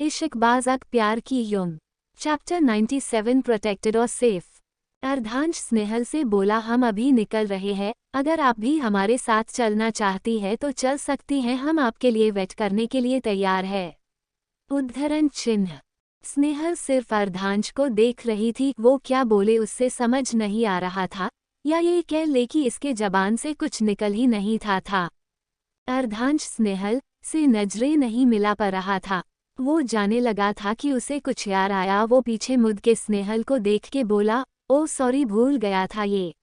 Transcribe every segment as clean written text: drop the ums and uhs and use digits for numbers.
इश्कबाज़ प्यार की yum. Chapter 97 protected और सेफ। अर्धांश स्नेहल से बोला, हम अभी निकल रहे हैं, अगर आप भी हमारे साथ चलना चाहती है तो चल सकती हैं, हम आपके लिए वेट करने के लिए तैयार है। उद्धरण चिन्ह। स्नेहल सिर्फ अर्धांश को देख रही थी, वो क्या बोले उससे समझ नहीं आ रहा था, या ये कह ले कि इसके जबान से कुछ निकल ही नहीं था। अर्धांश स्नेहल से नजरें नहीं मिला पा रहा था। वो जाने लगा था कि उसे कुछ याद आया। वो पीछे मुड़ के स्नेहल को देख के बोला, ओ सॉरी, भूल गया था ये।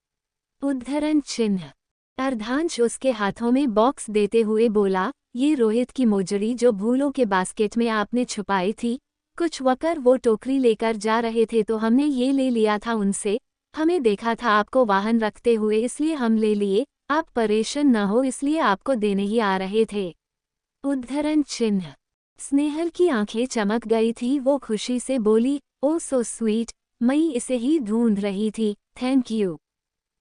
उद्धरण चिन्ह। अर्धांश उसके हाथों में बॉक्स देते हुए बोला, ये रोहित की मोजड़ी जो फूलों के बास्केट में आपने छुपाई थी। कुछ वकर वो टोकरी लेकर जा रहे थे तो हमने ये ले लिया था उनसे। हमें देखा था आपको वाहन रखते हुए, इसलिए हम ले लिए। आप परेशान न हो इसलिए आपको देने ही आ रहे थे। उद्धरण चिन्ह। स्नेहल की आंखें चमक गई थी, वो खुशी से बोली, ओ सो स्वीट, मैं इसे ही ढूंढ रही थी, थैंक यू।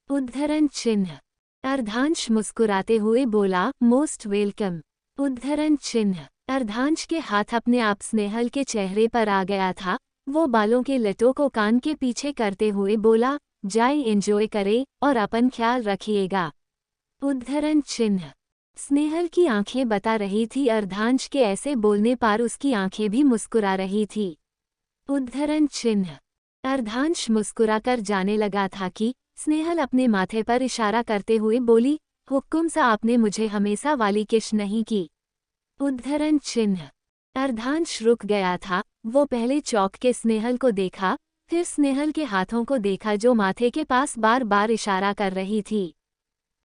उद्धरण चिन्ह। अर्धांश मुस्कुराते हुए बोला, मोस्ट वेलकम। उद्धरण चिन्ह। अर्धांश के हाथ अपने आप स्नेहल के चेहरे पर आ गया था। वो बालों के लटों को कान के पीछे करते हुए बोला, जाए एंजॉय करे और अपन ख्याल रखिएगा। उद्धरण चिन्ह। स्नेहल की आंखें बता रही थी अर्धांश के ऐसे बोलने पर उसकी आंखें भी मुस्कुरा रही थी। उद्धरण चिन्ह। अर्धांश मुस्कुराकर जाने लगा था कि स्नेहल अपने माथे पर इशारा करते हुए बोली, हुक्म सा आपने मुझे हमेशा वाली किश नहीं की। उद्धरण चिन्ह। अर्धांश रुक गया था। वो पहले चौंक के स्नेहल को देखा, फिर स्नेहल के हाथों को देखा जो माथे के पास बार बार इशारा कर रही थी।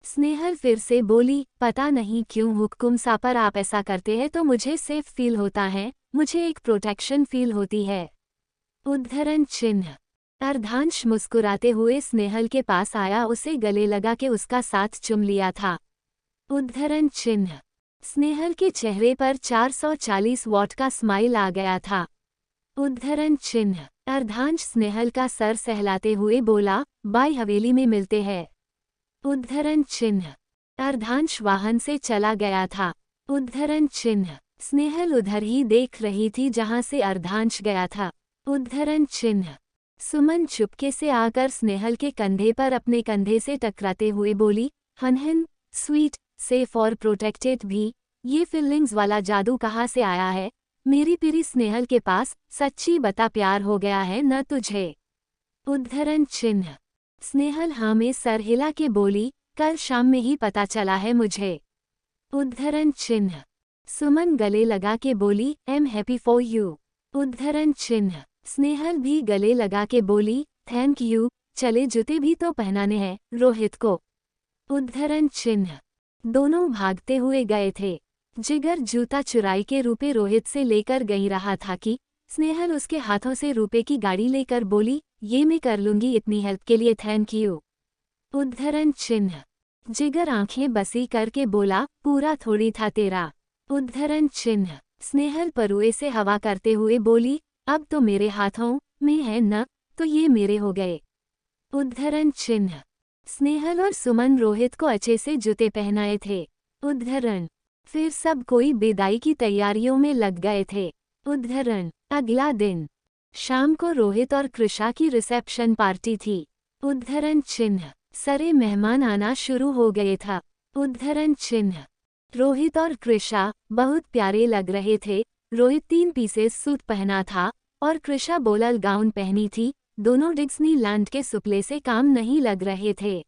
स्नेहल फिर से बोली, पता नहीं क्यों हुक्म सा पर आप ऐसा करते हैं तो मुझे सेफ फील होता है, मुझे एक प्रोटेक्शन फील होती है। उद्धरण चिन्ह। अर्धांश मुस्कुराते हुए स्नेहल के पास आया, उसे गले लगा के उसका साथ चुम लिया था। उद्धरण चिन्ह। स्नेहल के चेहरे पर 440 वॉट का स्माइल आ गया था। उद्धरण चिन्ह। अर्धांश स्नेहल का सर सहलाते हुए बोला, बाय हवेली में मिलते हैं। उद्धरण चिन्ह। अर्धांश वाहन से चला गया था। उद्धरण चिन्ह। स्नेहल उधर ही देख रही थी जहां से अर्धांश गया था। उद्धरण चिन्ह। सुमन चुपके से आकर स्नेहल के कंधे पर अपने कंधे से टकराते हुए बोली, हनहन, स्वीट, सेफ और प्रोटेक्टेड भी, ये फीलिंग्स वाला जादू कहाँ से आया है? मेरी प्यारी स्नेहल के पास, सच्ची बता प्यार हो गया है न तुझे? उद्धरण चिन्ह। स्नेहल हाँ में सर हिला के बोली, कल शाम में ही पता चला है मुझे। उद्धरण चिन्ह। सुमन गले लगा के बोली, I am happy for you. उद्धरण चिन्ह। स्नेहल भी गले लगा के बोली, थैंक यू, चले जूते भी तो पहनाने हैं रोहित को। उद्धरण चिन्ह। दोनों भागते हुए गए थे। जिगर जूता चुराई के रुपए रोहित से लेकर गई रहा था कि स्नेहल उसके हाथों से रुपए की गाड़ी लेकर बोली, ये मैं कर लूंगी, इतनी हेल्प के लिए थैंक यू। उद्धरण चिन्ह। जिगर आंखें बसी करके बोला, पूरा थोड़ी था तेरा। उद्धरण चिन्ह। स्नेहल परुए से हवा करते हुए बोली, अब तो मेरे हाथों में है न, तो ये मेरे हो गए। उद्धरण चिन्ह। स्नेहल और सुमन रोहित को अच्छे से जूते पहनाए थे। उद्धरण। फिर सब कोई विदाई की तैयारियों में लग गए थे। उद्धरण। अगला दिन शाम को रोहित और कृषा की रिसेप्शन पार्टी थी। उद्धरण चिन्ह। सारे मेहमान आना शुरू हो गए था। उद्धरण चिन्ह। रोहित और कृषा बहुत प्यारे लग रहे थे। रोहित 3 पीसेस सूट पहना था और कृषा बोलल गाउन पहनी थी। दोनों डिज्नीलैंड के सुपले से काम नहीं लग रहे थे।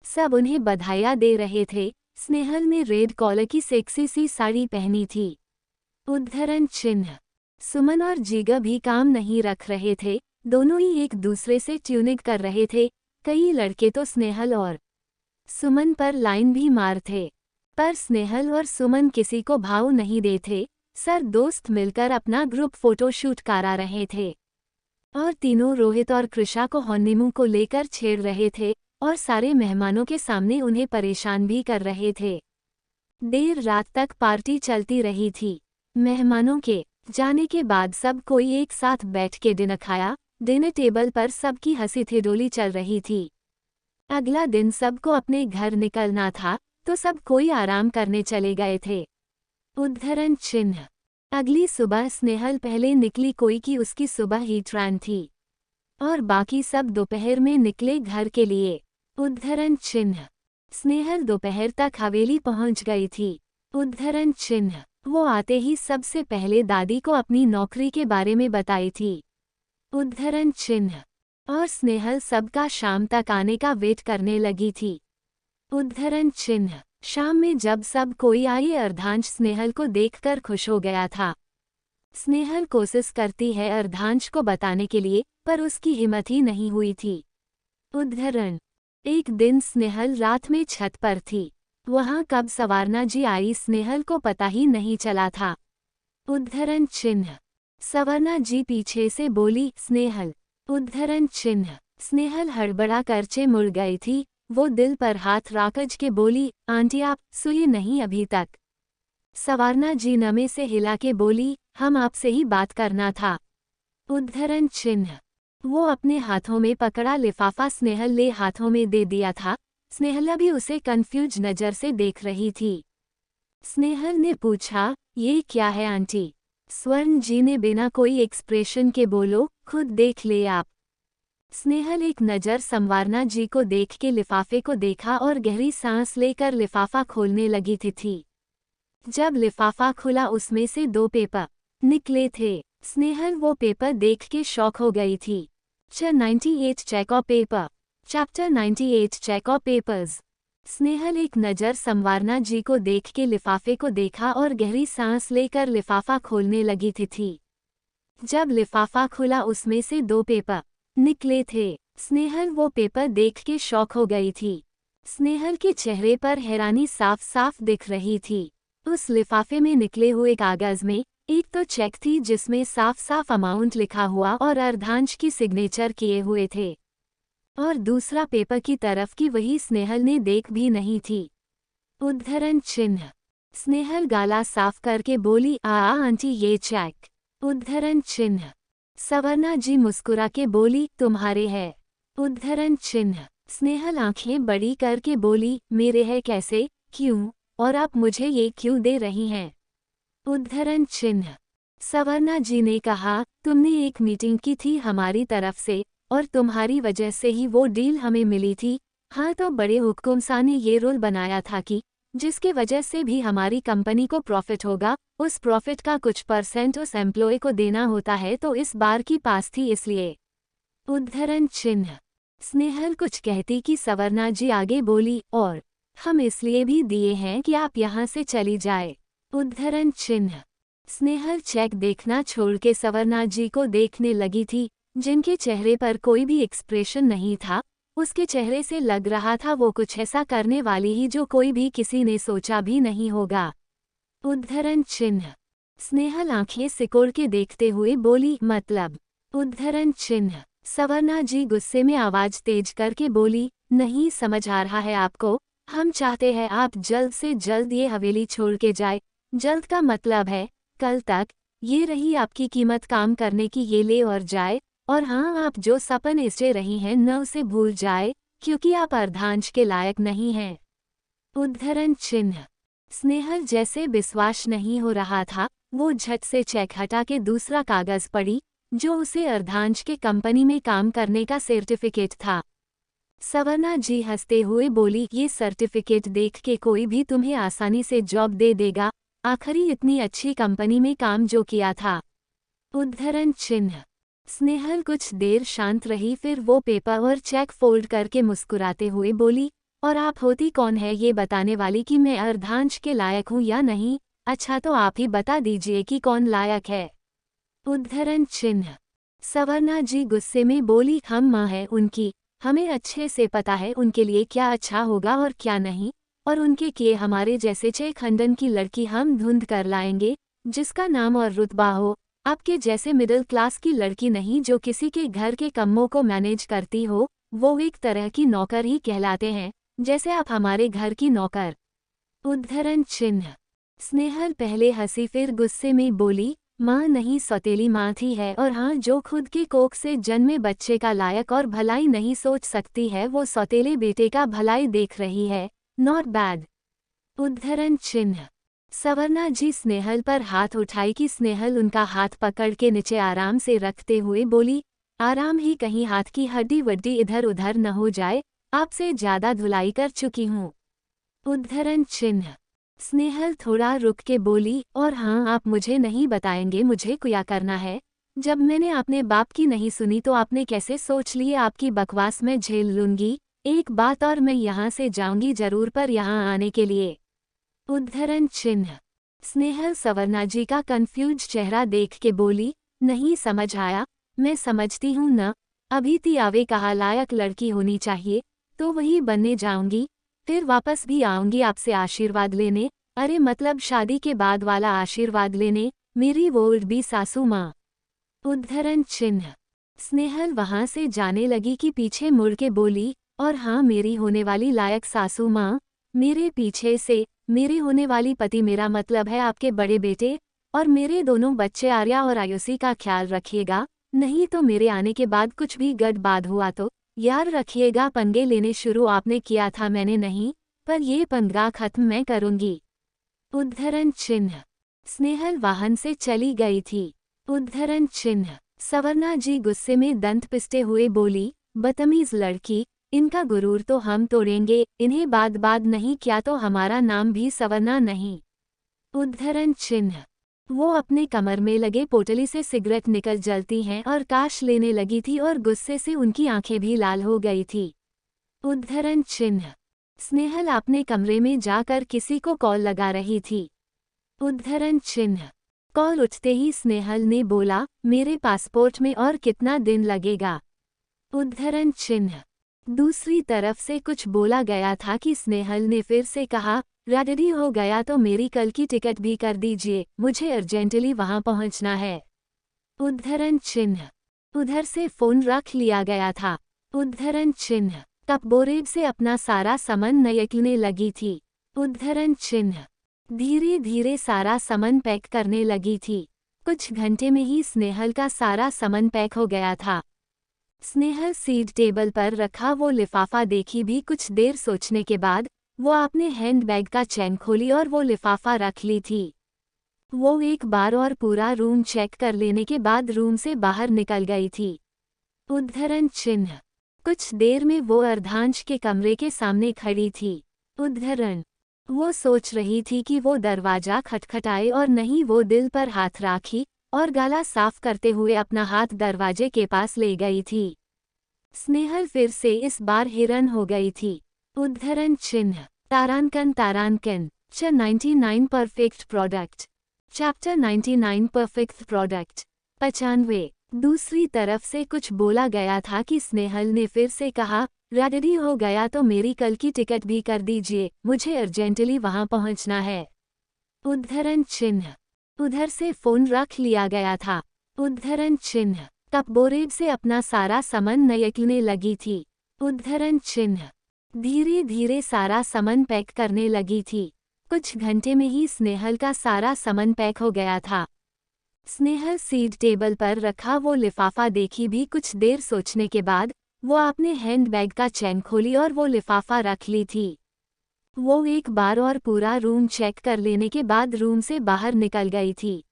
सब उन्हें बधाइयां दे रहे थे। स्नेहल ने रेड कॉलर की सेक्सी सी साड़ी पहनी थी। उद्धरण चिन्ह। सुमन और जिगर भी काम नहीं रख रहे थे, दोनों ही एक दूसरे से ट्यूनिंग कर रहे थे। कई लड़के तो स्नेहल और सुमन पर लाइन भी मार थे, पर स्नेहल और सुमन किसी को भाव नहीं देते। सर दोस्त मिलकर अपना ग्रुप फोटो शूट करा रहे थे और तीनों रोहित और कृषा को हनीमून को लेकर छेड़ रहे थे और सारे मेहमानों के सामने उन्हें परेशान भी कर रहे थे। देर रात तक पार्टी चलती रही थी। मेहमानों के जाने के बाद सब कोई एक साथ बैठ के डिनर खाया। डिनर टेबल पर सबकी हंसी ठिठोली चल रही थी। अगला दिन सबको अपने घर निकलना था तो सब कोई आराम करने चले गए थे। उद्धरण चिन्ह। अगली सुबह स्नेहल पहले निकली, कोई की उसकी सुबह ही ट्रेन थी और बाकी सब दोपहर में निकले घर के लिए। उद्धरण चिन्ह। स्नेहल दोपहर तक हवेली पहुंच गई थी। उद्धरण चिन्ह। वो आते ही सबसे पहले दादी को अपनी नौकरी के बारे में बताई थी। उद्धरण चिन्ह। और स्नेहल सबका शाम तक आने का वेट करने लगी थी। उद्धरण चिन्ह। शाम में जब सब कोई आई, अर्धांश स्नेहल को देखकर खुश हो गया था। स्नेहल कोशिश करती है अर्धांश को बताने के लिए, पर उसकी हिम्मत ही नहीं हुई थी। उद्धरण। एक दिन स्नेहल रात में छत पर थी। वहां कब सवारना जी आई स्नेहल को पता ही नहीं चला था। उद्धरण चिन्ह। सवर्णा जी पीछे से बोली, स्नेहल। उद्धरण चिन्ह। स्नेहल हड़बड़ा करचे मुड़ गई थी। वो दिल पर हाथ रख के बोली, आंटी आप सोए नहीं अभी तक? सवारना जी नमे से हिला के बोली, हम आपसे ही बात करना था। उद्धरण चिन्ह। वो अपने हाथों में पकड़ा लिफाफा स्नेहल ले हाथों में दे दिया था। स्नेहल भी उसे कंफ्यूज नज़र से देख रही थी। स्नेहल ने पूछा, ये क्या है आंटी? स्वर्ण जी ने बिना कोई एक्सप्रेशन के बोलो, खुद देख ले आप। स्नेहल एक नज़र संवारना जी को देख के लिफाफे को देखा और गहरी सांस लेकर लिफाफा खोलने लगी थी। जब लिफाफा खुला उसमें से 2 पेपर निकले थे। स्नेहल वो पेपर देख के शॉक हो गई थी। 98 check of paper. Chapter 98 check of papers. Snehal एक नज़र संवारना जी को देख के लिफाफे को देखा और गहरी सांस लेकर लिफाफा खोलने लगी थी। जब लिफाफा खुला उसमें से 2 पेपर निकले थे। स्नेहल वो पेपर देख के शॉक हो गई थी। स्नेहल के चेहरे पर हैरानी साफ साफ दिख रही थी। उस लिफाफे में निकले हुए कागज में एक तो चेक थी जिसमें साफ साफ अमाउंट लिखा हुआ और अर्धांश की सिग्नेचर किए हुए थे, और दूसरा पेपर की तरफ की वही स्नेहल ने देख भी नहीं थी। उद्धरण चिन्ह। स्नेहल गाला साफ करके बोली, आंटी ये चेक। उद्धरण चिन्ह। सवर्णा जी मुस्कुरा के बोली, तुम्हारे है। उद्धरण चिन्ह। स्नेहल आंखें बड़ी करके बोली, मेरे है कैसे, क्यों, और आप मुझे ये क्यों दे रही हैं? उद्धरण चिन्ह। सवर्णा जी ने कहा, तुमने एक मीटिंग की थी हमारी तरफ से और तुम्हारी वजह से ही वो डील हमें मिली थी। हाँ, तो बड़े हुक्मसा ने ये रूल बनाया था कि जिसके वजह से भी हमारी कंपनी को प्रॉफिट होगा, उस प्रॉफिट का कुछ % उस एम्प्लॉय को देना होता है, तो इस बार की पास थी इसलिए। उद्धरण चिन्ह। स्नेहल कुछ कहती कि सवर्णा जी आगे बोली, और हम इसलिए भी दिए हैं कि आप यहाँ से चली जाए। उद्धरण चिन्ह। स्नेहल चेक देखना छोड़ के सवर्णा जी को देखने लगी थी, जिनके चेहरे पर कोई भी एक्सप्रेशन नहीं था। उसके चेहरे से लग रहा था वो कुछ ऐसा करने वाली ही जो कोई भी किसी ने सोचा भी नहीं होगा। उद्धरण चिन्ह। स्नेहल आंखें सिकोड़ के देखते हुए बोली, मतलब? उद्धरण चिन्ह। सवर्णा जी गुस्से में आवाज तेज करके बोली, नहीं समझ आ रहा है आपको? हम चाहते हैं आप जल्द से जल्द ये हवेली छोड़ के जाए। जल्द का मतलब है कल तक। ये रही आपकी कीमत काम करने की, ये ले और जाए। और हाँ, आप जो सपन से रही हैं न उसे भूल जाए, क्योंकि आप अर्धांश के लायक नहीं हैं। उद्धरण चिन्ह। स्नेहल जैसे विश्वास नहीं हो रहा था, वो झट से चेक हटा के दूसरा कागज पढ़ी, जो उसे अर्धांश के कंपनी में काम करने का सर्टिफिकेट था। सवर्णा जी हंसते हुए बोली, ये सर्टिफिकेट देख के कोई भी तुम्हें आसानी से जॉब दे देगा, आखिरी इतनी अच्छी कंपनी में काम जो किया था। उद्धरण चिन्ह। स्नेहल कुछ देर शांत रही, फिर वो पेपर और चेक फोल्ड करके मुस्कुराते हुए बोली, और आप होती कौन है ये बताने वाली कि मैं अर्धांश के लायक हूँ या नहीं? अच्छा, तो आप ही बता दीजिए कि कौन लायक है। उद्धरण चिन्ह। सवर्णा जी गुस्से में बोली, हम माँ हैं उनकी, हमें अच्छे से पता है उनके लिए क्या अच्छा होगा और क्या नहीं, और उनके किए हमारे जैसे 6 खंडन की लड़की हम ढूंढ कर लाएंगे, जिसका नाम और रुतबा हो। आपके जैसे मिडिल क्लास की लड़की नहीं जो किसी के घर के कामों को मैनेज करती हो। वो एक तरह की नौकर ही कहलाते हैं, जैसे आप हमारे घर की नौकर। उद्धरण चिन्ह। स्नेहल पहले हंसी फिर गुस्से में बोली, माँ नहीं सौतेली माँ थी है, और हाँ, जो खुद के कोख से जन्मे बच्चे का लायक और भलाई नहीं सोच सकती है, वो सौतेले बेटे का भलाई देख रही है। Not bad. उद्धरण चिन्ह। सवर्णा जी स्नेहल पर हाथ उठाई कि स्नेहल उनका हाथ पकड़ के नीचे आराम से रखते हुए बोली, आराम ही, कहीं हाथ की हड्डी वड्डी इधर उधर न हो जाए, आपसे ज्यादा धुलाई कर चुकी हूँ। उद्धरण चिन्ह। स्नेहल थोड़ा रुक के बोली, और हाँ, आप मुझे नहीं बताएंगे मुझे क्या करना है? जब मैंने अपने बाप की नहीं सुनी तो आपने कैसे सोच लिए आपकी बकवास मैं झेल लूंगी? एक बात और, मैं यहाँ से जाऊंगी जरूर, पर यहाँ आने के लिए। उद्धरण चिन्ह। स्नेहल सवर्णा जी का कंफ्यूज चेहरा देख के बोली, नहीं समझ आया। मैं समझती हूँ न, अभी तियावे कहा लायक लड़की होनी चाहिए, तो वही बनने जाऊंगी, फिर वापस भी आऊंगी आपसे आशीर्वाद लेने। अरे मतलब शादी के बाद वाला आशीर्वाद लेने, मेरी वोल्ड भी सासू माँ। उद्धरण चिन्ह। स्नेहल वहां से जाने लगी कि पीछे मुड़ के बोली, और हाँ, मेरी होने वाली लायक सासू माँ, मेरे पीछे से मेरे होने वाली पति, मेरा मतलब है आपके बड़े बेटे, और मेरे दोनों बच्चे आर्या और आयुषी का ख्याल रखिएगा, नहीं तो मेरे आने के बाद कुछ भी गड़बड़ हुआ तो यार रखिएगा। पंगे लेने शुरू आपने किया था, मैंने नहीं, पर ये पंगा खत्म मैं करूंगी। उद्धरण चिन्ह। स्नेहल वाहन से चली गई थी। उद्धरण चिन्ह। सवर्णा जी गुस्से में दंत पिसते हुए बोली, बदतमीज लड़की, इनका गुरूर तो हम तोड़ेंगे, इन्हें बाद नहीं क्या तो हमारा नाम भी सवर्णा नहीं। उद्धरण चिन्ह। वो अपने कमर में लगे पोटली से सिगरेट निकल जलती हैं और काश लेने लगी थी और गुस्से से उनकी आंखें भी लाल हो गई थी। उद्धरण चिन्ह। स्नेहल अपने कमरे में जाकर किसी को कॉल लगा रही थी। उद्धरण चिन्ह। कॉल उठते ही स्नेहल ने बोला, मेरे पासपोर्ट में और कितना दिन लगेगा? उद्धरण चिन्ह। दूसरी तरफ से कुछ बोला गया था कि स्नेहल ने फिर से कहा, रेडी हो गया तो मेरी कल की टिकट भी कर दीजिए, मुझे अर्जेंटली वहां पहुंचना है। उद्धरण चिन्ह। उधर से फोन रख लिया गया था। उद्धरण चिन्ह। कपबोरेब से अपना सारा सामान निकलने लगी थी। उद्धरण चिन्ह। धीरे धीरे सारा सामान पैक करने लगी थी। कुछ घंटे में ही स्नेहल का सारा सामान पैक हो गया था। स्नेहल सीट टेबल पर रखा वो लिफाफा देखी भी कुछ देर सोचने के बाद वो अपने हैंडबैग का चैन खोली और वो लिफाफा रख ली थी। वो एक बार और पूरा रूम चेक कर लेने के बाद रूम से बाहर निकल गई थी। उद्धरण चिन्ह। कुछ देर में वो अर्धांश के कमरे के सामने खड़ी थी। उद्धरण। वो सोच रही थी कि वो दरवाजा खटखटाए और नहीं, वो दिल पर हाथ राखी और गला साफ करते हुए अपना हाथ दरवाजे के पास ले गई थी। स्नेहल फिर से इस बार हैरान हो गई थी। उद्धरण चिन्ह। तारांकन तारांकन। 99 perfect product. Chapter 99 perfect product. 95। दूसरी तरफ से कुछ बोला गया था कि स्नेहल ने फिर से कहा, रेडी हो गया तो मेरी कल की टिकट भी कर दीजिए, मुझे अर्जेंटली वहां पहुंचना है। उद्धरण चिन्ह। उधर से फोन रख लिया गया था। उद्धरण चिन्ह। कपबोरेब से अपना सारा सामान निकलने लगी थी। उद्धरण चिन्ह। धीरे धीरे सारा सामान पैक करने लगी थी। कुछ घंटे में ही स्नेहल का सारा सामान पैक हो गया था। स्नेहल सीट टेबल पर रखा वो लिफाफा देखी भी कुछ देर सोचने के बाद वो अपने हैंडबैग का चैन खोली और वो लिफाफा रख ली थी। वो एक बार और पूरा रूम चेक कर लेने के बाद रूम से बाहर निकल गई थी।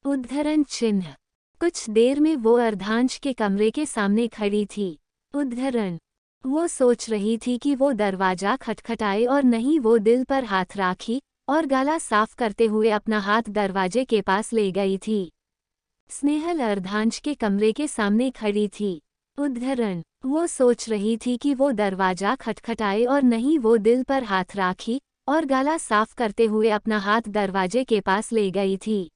उद्धरण चिन्ह। कुछ देर में वो अर्धांश के कमरे के सामने खड़ी थी। उद्धरण। वो सोच रही थी कि वो दरवाजा खटखटाए और नहीं, वो दिल पर हाथ राखी और गला साफ करते हुए अपना हाथ दरवाजे के पास ले गई थी। स्नेहल अर्धांश के कमरे के सामने खड़ी थी। उद्धरण। वो सोच रही थी कि वो दरवाजा खटखटाए और नहीं, वो दिल पर हाथ राखी और गला साफ करते हुए अपना हाथ दरवाजे के पास ले गई थी।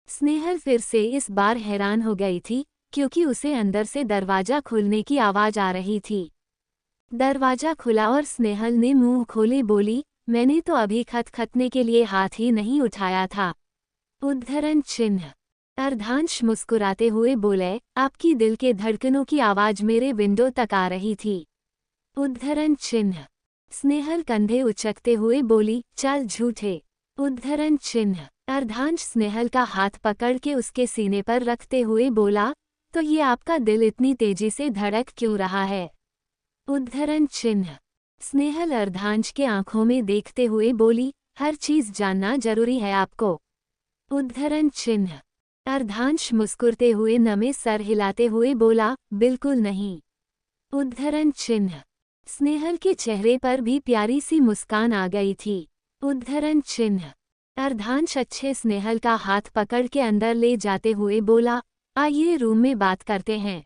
स्नेहल फिर से इस बार हैरान हो गई थी क्योंकि उसे अंदर से दरवाजा खुलने की आवाज आ रही थी। दरवाजा खुला और स्नेहल ने मुंह खोले बोली, मैंने तो अभी खटखटने के लिए हाथ ही नहीं उठाया था। उद्धरण चिन्ह। अर्धांश मुस्कुराते हुए बोले, आपकी दिल के धड़कनों की आवाज मेरे विंडो तक आ रही थी। उद्धरण चिन्ह। स्नेहल कंधे उचकते हुए बोली, चल झूठे। उद्धरण चिन्ह। अर्धांश स्नेहल का हाथ पकड़ के उसके सीने पर रखते हुए बोला, तो ये आपका दिल इतनी तेजी से धड़क क्यों रहा है? उद्धरण चिन्ह। स्नेहल अर्धांश के आंखों में देखते हुए बोली, हर चीज जानना जरूरी है आपको। उद्धरण चिन्ह। अर्धांश मुस्कुरते हुए नमे सर हिलाते हुए बोला, बिल्कुल नहीं। उद्धरण चिन्ह। स्नेहल के चेहरे पर भी प्यारी सी मुस्कान आ गई थी। उद्धरण चिन्ह। अर्धांश अच्छे स्नेहल का हाथ पकड़ के अंदर ले जाते हुए बोला, आइए रूम में बात करते हैं।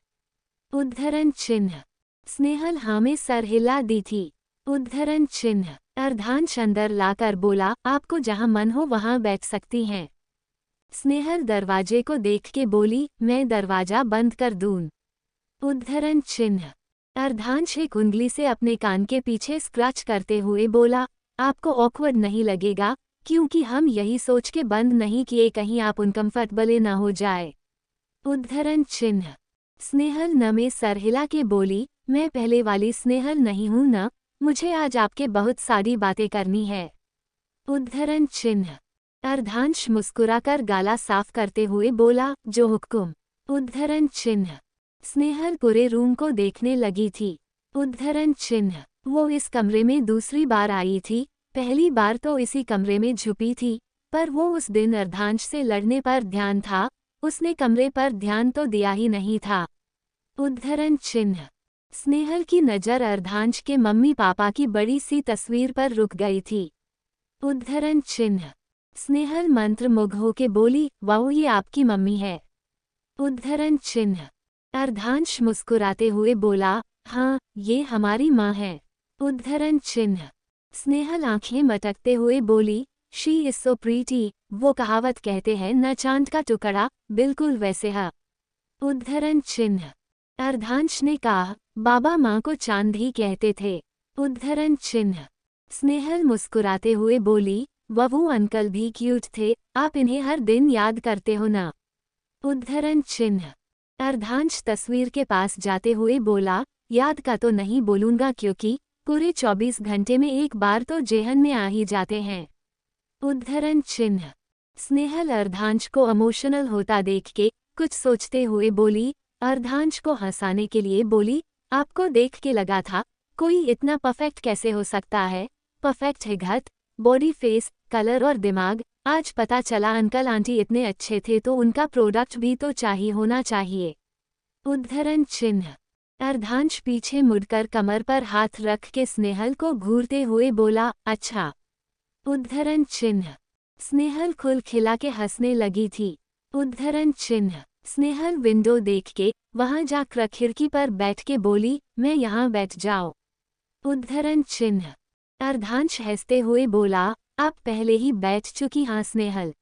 उद्धरण चिन्ह। स्नेहल हाँ में सर हिला दी थी। उद्धरण चिन्ह। अर्धांश अंदर लाकर बोला, आपको जहां मन हो वहां बैठ सकती हैं। स्नेहल दरवाजे को देख के बोली, मैं दरवाजा बंद कर दूं। उद्धरण चिन्ह। अर्धांश एक उंगली से अपने कान के पीछे स्क्रैच करते हुए बोला, आपको ऑकवर्ड नहीं लगेगा, क्योंकि हम यही सोच के बंद नहीं किए कहीं आप अनकंफर्टेबल न हो जाए। उद्धरण चिन्ह। स्नेहल नमे सर हिला के बोली, मैं पहले वाली स्नेहल नहीं हूं न, मुझे आज आपके बहुत सारी बातें करनी है। उद्धरण चिन्ह। अर्धांश मुस्कुराकर गाला साफ करते हुए बोला, जो हुक्म। उद्धरण चिन्ह। स्नेहल पूरे रूम को देखने लगी थी। उद्धरण चिन्ह। वो इस कमरे में दूसरी बार आई थी, पहली बार तो इसी कमरे में छुपी थी, पर वो उस दिन अर्धांश से लड़ने पर ध्यान था, उसने कमरे पर ध्यान तो दिया ही नहीं था। उद्धरण चिन्ह। स्नेहल की नज़र अर्धांश के मम्मी पापा की बड़ी सी तस्वीर पर रुक गई थी। उद्धरण चिन्ह। स्नेहल मंत्रमुग्ध होके बोली, वाओ ये आपकी मम्मी है। उद्धरण चिन्ह। अर्धांश मुस्कुराते हुए बोला, हाँ ये हमारी माँ है। उद्धरण चिन्ह। स्नेहल आंखें मटकते हुए बोली, शी इज सो प्रीटी, वो कहावत कहते हैं न चांद का टुकड़ा, बिल्कुल वैसे है। उद्धरण चिन्ह। अर्धांश ने कहा, बाबा माँ को चांद ही कहते थे। उद्धरण चिन्ह। स्नेहल मुस्कुराते हुए बोली, ववू अंकल भी क्यूट थे, आप इन्हें हर दिन याद करते हो ना। उद्धरण चिन्ह। अर्धांश तस्वीर के पास जाते हुए बोला, याद का तो नहीं बोलूंगा क्योंकि पूरे 24 घंटे में एक बार तो जेहन में आ ही जाते हैं। उद्धरण चिन्ह। स्नेहल अर्धांश को इमोशनल होता देख के कुछ सोचते हुए बोली, अर्धांश को हंसाने के लिए बोली, आपको देख के लगा था कोई इतना परफेक्ट कैसे हो सकता है, परफेक्ट है घट, बॉडी, फेस, कलर और दिमाग, आज पता चला अंकल आंटी इतने अच्छे थे तो उनका प्रोडक्ट भी तो चाहिए होना चाहिए। उद्धरण चिन्ह। अर्धांश पीछे मुड़कर कमर पर हाथ रख के स्नेहल को घूरते हुए बोला, अच्छा। उद्धरण चिन्ह। स्नेहल खुल खिला के हंसने लगी थी। उद्धरण चिन्ह। स्नेहल विंडो देख के वहां जाकर खिड़की पर बैठ के बोली, मैं यहाँ बैठ जाओ। उद्धरण चिन्ह। अर्धांश हंसते हुए बोला, आप पहले ही बैठ चुकी हाँ स्नेहल।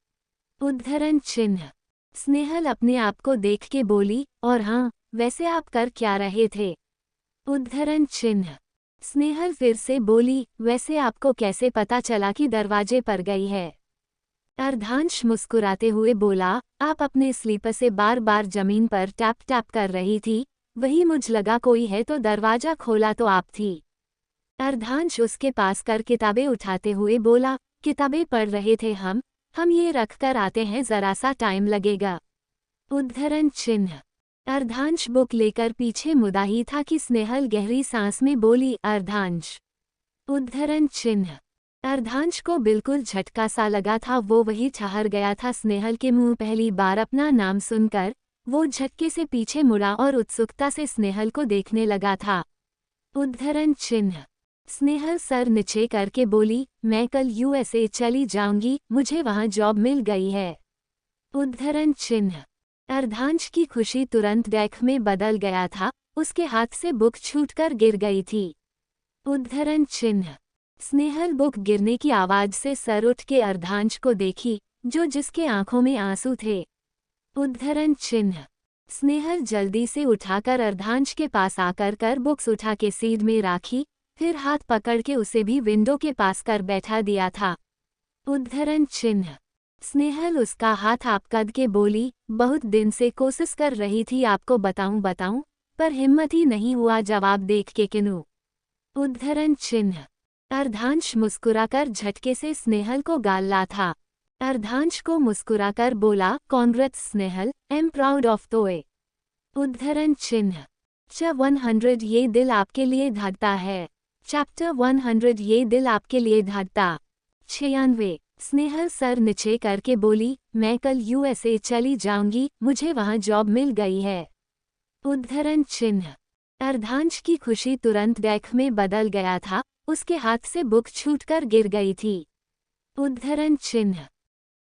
उद्धरण चिन्ह। स्नेहल अपने आप को देख के बोली, और हाँ, वैसे आप कर क्या रहे थे। उद्धरण चिन्ह। स्नेहल फिर से बोली, वैसे आपको कैसे पता चला कि दरवाजे पर गई है। अर्धांश मुस्कुराते हुए बोला, आप अपने स्लीपर से बार बार जमीन पर टैप टैप कर रही थी, वही मुझ लगा कोई है तो दरवाजा खोला तो आप थी। अर्धांश उसके पास कर किताबें उठाते हुए बोला, किताबें पढ़ रहे थे हम ये रख कर आते हैं, जरा सा टाइम लगेगा। उद्धरण चिन्ह। अर्धांश बुक लेकर पीछे मुड़ा ही था कि स्नेहल गहरी सांस में बोली, अर्धांश। उद्धरण चिन्ह। अर्धांश को बिल्कुल झटका सा लगा था, वो वही ठहर गया था स्नेहल के मुंह पहली बार अपना नाम सुनकर, वो झटके से पीछे मुड़ा और उत्सुकता से स्नेहल को देखने लगा था। उद्धरण चिन्ह। स्नेहल सर नीचे करके बोली, मैं कल यूएसए चली जाऊंगी, मुझे वहां जॉब मिल गई है। उद्धरण चिन्ह। अर्धांश की खुशी तुरंत डेख में बदल गया था, उसके हाथ से बुक छूटकर गिर गई थी। उद्धरण चिन्ह। स्नेहल बुक गिरने की आवाज से सर उठ के अर्धांश को देखी, जो जिसके आंखों में आंसू थे। उद्धरण चिन्ह। स्नेहल जल्दी से उठाकर अर्धांश के पास आकर बुक्स उठा के सीट में राखी, फिर हाथ पकड़ के उसे भी विंडो के पास कर बैठा दिया था। उद्धरण चिन्ह। स्नेहल उसका हाथ आपकद के बोली, बहुत दिन से कोशिश कर रही थी आपको बताऊं, पर हिम्मत ही नहीं हुआ जवाब देख के किनू। उद्धरण चिन्ह। अर्धांश मुस्कुराकर झटके से स्नेहल को गाला था। अर्धांश को मुस्कुराकर बोला, congrats Snehal, am proud of तोए। उद्धरण चिन्ह। 100 ये दिल आपके लिए धड़कता है। चैप्टर 100 ये दिल आपके लिए धड़कता। 96। स्नेहल सर नीचे करके बोली, मैं कल यूएसए चली जाऊंगी, मुझे वहां जॉब मिल गई है। उद्धरण चिन्ह। अर्धांश की खुशी तुरंत डेस्क में बदल गया था, उसके हाथ से बुक छूटकर गिर गई थी। उद्धरण चिन्ह।